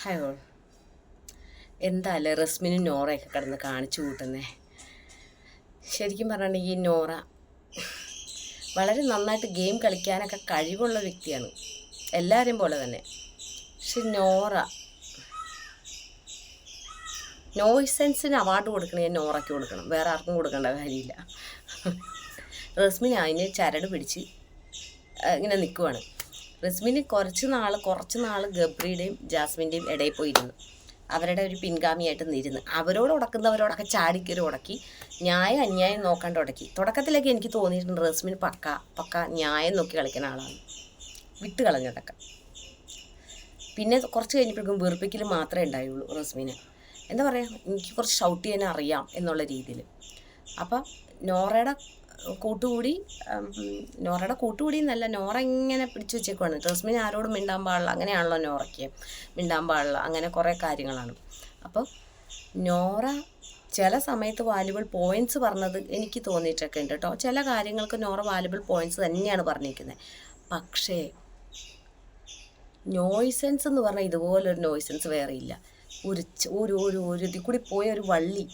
Hi all. എന്താല്ലേ റസ്മിനും നോറയൊക്കെ കിടന്ന് കാണിച്ചു കൂട്ടുന്നേ. ശരിക്കും പറഞ്ഞിട്ടുണ്ടെങ്കിൽ ഈ നോറ വളരെ നന്നായിട്ട് ഗെയിം കളിക്കാനൊക്കെ കഴിവുള്ള വ്യക്തിയാണ്, എല്ലാവരെയും പോലെ തന്നെ. പക്ഷെ നോയ്സെൻസിന് അവാർഡ് കൊടുക്കണേ നോറയ്ക്ക് കൊടുക്കണം, വേറെ ആർക്കും കൊടുക്കേണ്ട കാര്യമില്ല. റസ്മിൻ അതിന് ചരട് പിടിച്ച് ഇങ്ങനെ നിൽക്കുവാണ്. റസ്മിന് കുറച്ച് നാൾ ഗബ്രിയുടെയും ജാസ്മിൻ്റെയും ഇടയിൽ പോയിരുന്നു, അവരുടെ ഒരു പിൻഗാമിയായിട്ട് നിരുന്ന് അവരോട് ഉടക്കുന്നവരോടൊക്കെ ചാടിക്കറി ഉടക്കി, ന്യായം അന്യായം നോക്കാണ്ട് ഉടക്കി. തുടക്കത്തിലൊക്കെ എനിക്ക് തോന്നിയിട്ടുണ്ട് റസ്മിൻ പക്ക ന്യായം നോക്കി കളിക്കുന്ന ആളാണ്, വിട്ട് കളഞ്ഞതൊക്കെ. പിന്നെ കുറച്ച് കഴിഞ്ഞപ്പോഴേക്കും വെറുപ്പിക്കൽ മാത്രമേ ഉണ്ടായുള്ളൂ റസ്മിന്. എന്താ പറയുക, എനിക്ക് കുറച്ച് ഷൗട്ട് ചെയ്യാൻ അറിയാം എന്നുള്ള രീതിയിൽ. അപ്പം നോറയുടെ കൂട്ടുകൂടി എന്നല്ല, നോറ ഇങ്ങനെ പിടിച്ചു വെച്ചേക്കുവാണ്. റസ്മിൻ ആരോടും മിണ്ടാൻ പാടില്ല, അങ്ങനെയാണല്ലോ നോറയ്ക്ക്, മിണ്ടാൻ പാടില്ല, അങ്ങനെ കുറേ കാര്യങ്ങളാണ്. അപ്പോൾ നോറ ചില സമയത്ത് വാല്യുബിൾ പോയിൻറ്റ്സ് പറഞ്ഞത് എനിക്ക് തോന്നിയിട്ടൊക്കെ ഉണ്ട് കേട്ടോ. ചില കാര്യങ്ങൾക്ക് നോറ വാല്യുബിൾ പോയിൻറ്റ്സ് തന്നെയാണ് പറഞ്ഞിരിക്കുന്നത്. പക്ഷേ നോയ്സെൻസ് എന്ന് പറഞ്ഞാൽ ഇതുപോലൊരു നോയ്സെൻസ് വേറെ ഇല്ല. ഒരു ഇതിൽ കൂടി പോയ ഒരു വള്ളി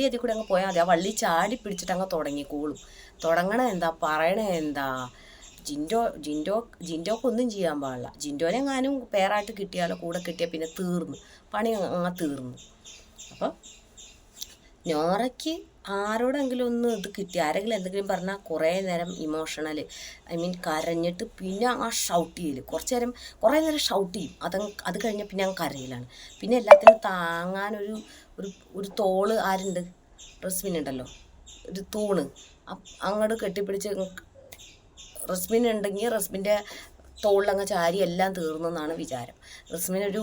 അതിൽ കൂടി അങ്ങ് പോയാൽ മതി. ആ വള്ളി ചാടി പിടിച്ചിട്ട് അങ്ങ് തുടങ്ങിക്കോളും. തുടങ്ങണ എന്താ, പറയണ എന്താ. ജിൻഡോക്കൊന്നും ചെയ്യാൻ പാടില്ല. ജിൻഡോനെ എങ്ങാനും പേരായിട്ട് കിട്ടിയാലോ, കൂടെ കിട്ടിയാൽ പിന്നെ പണി അങ്ങ് തീർന്നു. അപ്പം നോറയ്ക്ക് ആരോടെങ്കിലും ഒന്ന് ഇത് കിട്ടി, ആരെങ്കിലും എന്തെങ്കിലും പറഞ്ഞാൽ കുറേ നേരം ഇമോഷണൽ, കരഞ്ഞിട്ട് പിന്നെ ആ ഷൗട്ട് ചെയ്യൽ, കുറേ നേരം ഷൗട്ട് ചെയ്യും. അത് കഴിഞ്ഞാൽ പിന്നെ അങ്ങ് കരയിലാണ്. പിന്നെ എല്ലാത്തിനും താങ്ങാനൊരു ഒരു തോള് ആരുണ്ട്, റസ്മിനുണ്ടല്ലോ, ഒരു തൂണ് അങ്ങോട്ട് കെട്ടിപ്പിടിച്ച് റസ്മിൻ ഉണ്ടെങ്കിൽ റസ്മിൻ്റെ തോളിലങ്ങ് ചാരി എല്ലാം തീർന്നെന്നാണ് വിചാരം. റസ്മിനൊരു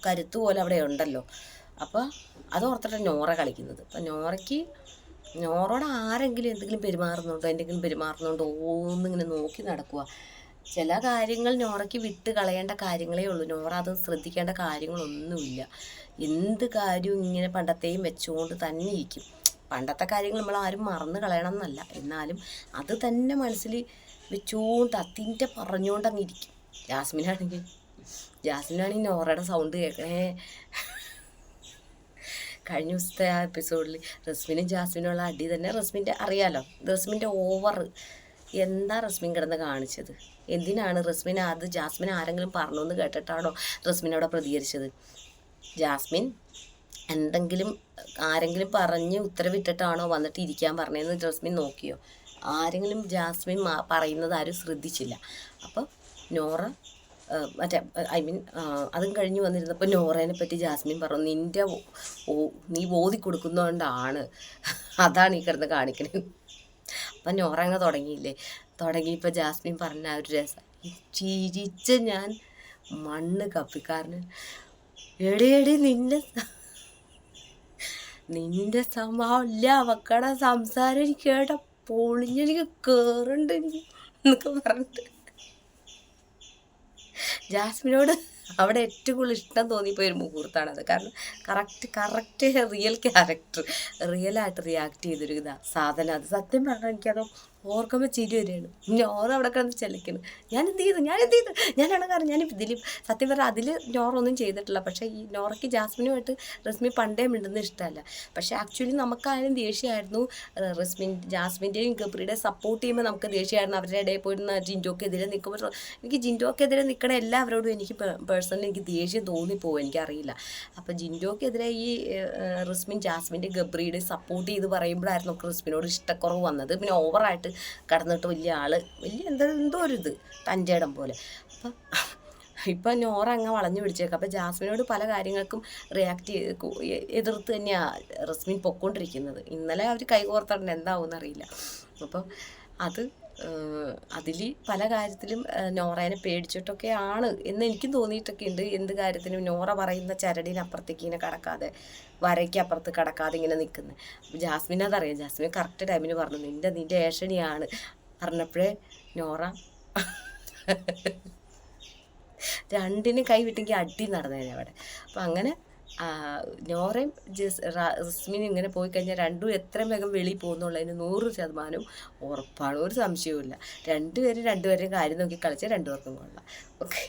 കരുത്ത് പോലെ അവിടെ ഉണ്ടല്ലോ. അപ്പോൾ അതോർത്തിട്ട് നോറ കളിക്കുന്നത്. അപ്പം നോറോട് ആരെങ്കിലും എന്തെങ്കിലും പെരുമാറുന്നുണ്ടോ എന്നിങ്ങനെ നോക്കി നടക്കുക. ചില കാര്യങ്ങൾ നോറയ്ക്ക് വിട്ട് കളയേണ്ട കാര്യങ്ങളേ ഉള്ളൂ. നോറ അത് ശ്രദ്ധിക്കേണ്ട കാര്യങ്ങളൊന്നുമില്ല. എന്ത് കാര്യവും ഇങ്ങനെ പണ്ടത്തെയും വെച്ചുകൊണ്ട് തന്നെ ഇരിക്കും. പണ്ടത്തെ കാര്യങ്ങൾ നമ്മൾ ആരും മറന്നു കളയണം എന്നല്ല, എന്നാലും അത് തന്നെ മനസ്സിൽ വെച്ചുകൊണ്ട് അതിൻ്റെ പറഞ്ഞുകൊണ്ട് അങ്ങ് ഇരിക്കും. ജാസ്മിനാണെങ്കിൽ നോറയുടെ സൗണ്ട് കേൾക്കണേ. കഴിഞ്ഞ ദിവസത്തെ ആ എപ്പിസോഡിൽ റസ്മിനും ജാസ്മിനുള്ള അടി തന്നെ റസ്മിൻ്റെ അറിയാലോ. റസ്മിൻ്റെ ഓവർ എന്താ റസ്മിൻ കിടന്ന് കാണിച്ചത്? എന്തിനാണ് ജാസ്മിൻ ആരെങ്കിലും പറഞ്ഞു എന്ന് കേട്ടിട്ടാണോ റസ്മിനോട് പ്രതികരിച്ചത്? ജാസ്മിൻ ആരെങ്കിലും പറഞ്ഞ് ഉത്തരവിട്ടിട്ടാണോ വന്നിട്ട് ഇരിക്കാൻ പറഞ്ഞതെന്ന് ജാസ്മിൻ നോക്കിയോ? ആരെങ്കിലും ജാസ്മിൻ പറയുന്നത് ആരും ശ്രദ്ധിച്ചില്ല. അപ്പോൾ നോറ അതും കഴിഞ്ഞ് വന്നിരുന്നപ്പോൾ നോറേനെ പറ്റി ജാസ്മിൻ പറഞ്ഞു, നീ ഓതി കൊടുക്കുന്നതുകൊണ്ടാണ്, അതാണ് ഈ കിടന്ന് കാണിക്കണത്. അപ്പം നോറ അങ്ങ് തുടങ്ങിയപ്പോൾ ജാസ്മിൻ പറഞ്ഞ ഒരു രസം ചിരിച്ച ഞാൻ മണ്ണ് കപ്പിക്കാരന്. എടി നിന്റെ സംഭവം ഇല്ല, അവക്കടെ സംസാരം എനിക്ക് കേട്ട പൊളിഞ്ഞെനിക്ക് കേറുണ്ട് എന്നൊക്കെ പറഞ്ഞിട്ട് ജാസ്മിനോട് അവിടെ ഏറ്റവും കൂടുതൽ ഇഷ്ടം തോന്നിപ്പോയൊരു മുഹൂർത്തമാണത്. കാരണം കറക്റ്റ് റിയലായിട്ട് റിയാക്ട് ചെയ്തൊരു സാധനം അത്. സത്യം പറഞ്ഞാൽ എനിക്കത് ഓർക്കുമ്പോൾ ചിരി വരികയാണ്. നോറ അവിടെ കിടന്ന് ചെലക്കുന്നു. ഞാൻ എന്ത് ചെയ്തു ഞാനാണ് കാരണം. ഇതിൽ സത്യം പറഞ്ഞാൽ അതിൽ നോറ ഒന്നും ചെയ്തിട്ടില്ല. പക്ഷേ ഈ നോറയ്ക്ക് ജാസ്മിനുമായിട്ട് റസ്മി പണ്ടേ മിണ്ടുന്ന ഇഷ്ടമല്ല. പക്ഷേ ആക്ച്വലി നമുക്കായാലും ദേഷ്യമായിരുന്നു. ജാസ്മിൻ്റെയും ഗബ്രിയുടെയും സപ്പോർട്ട് ചെയ്യുമ്പോൾ നമുക്ക് ദേഷ്യമായിരുന്നു. അവരുടെ ഇടയിൽ പോയിരുന്ന ജിൻഡോക്കെതിരെ നിൽക്കുമ്പോൾ എനിക്ക് ജിൻഡോക്കെതിരെ നിൽക്കണ എല്ലാവരോടും എനിക്ക് പേഴ്സണലി എനിക്ക് ദേഷ്യം തോന്നിപ്പോവും, എനിക്കറിയില്ല. അപ്പോൾ ജിൻഡോക്കെതിരെ ഈ ജാസ്മിൻ്റെ ഗബ്രിയുടെ സപ്പോർട്ട് ചെയ്ത് പറയുമ്പോഴായിരുന്നു റസ്മിനോട് ഇഷ്ടക്കുറവ് വന്നത്. പിന്നെ ഓവറായിട്ട് കടന്നിട്ട് വലിയ എന്തോ ഒരു തൻ്റെ ഇടം പോലെ. അപ്പം ഇപ്പം നോറ അങ്ങ് വളഞ്ഞു പിടിച്ചേക്കാം. അപ്പം ജാസ്മിനോട് പല കാര്യങ്ങൾക്കും എതിർത്ത് തന്നെയാണ് റസ്മിൻ പൊക്കോണ്ടിരിക്കുന്നത്. ഇന്നലെ അവർ കൈകോർത്തിട്ടുണ്ട്, എന്താവും എന്നറിയില്ല. അപ്പോൾ അതിൽ പല കാര്യത്തിലും നോറേനെ പേടിച്ചിട്ടൊക്കെയാണ് എന്ന് എനിക്കും തോന്നിയിട്ടൊക്കെ ഉണ്ട്. എന്ത് കാര്യത്തിനും നോറ പറയുന്ന ചരടിനപ്പുറത്തേക്ക് ഇങ്ങനെ കടക്കാതെ, വരയ്ക്ക് അപ്പുറത്ത് കടക്കാതെ ഇങ്ങനെ നിൽക്കുന്നത്. ജാസ്മിൻ അതറിയാം. ജാസ്മിൻ കറക്റ്റ് ടൈമിന് പറഞ്ഞു നിൻ്റെ ഏഷണിയാണ് പറഞ്ഞപ്പോഴേ നോറ രണ്ടിനും കൈ വിട്ടെങ്കിൽ അടി നടന്നേനെ അവിടെ. അപ്പം അങ്ങനെ നോറയും റസ്മിനും ഇങ്ങനെ പോയി കഴിഞ്ഞാൽ രണ്ടും എത്രയും വേഗം വെളിയിൽ പോകുന്നുള്ളതിന് 100% ഉറപ്പാണ്, ഒരു സംശയവും ഇല്ല. രണ്ടുപേരും കാര്യം നോക്കി കളിച്ചാൽ രണ്ടുപേർക്കും കൊള്ളാം. ഓക്കെ.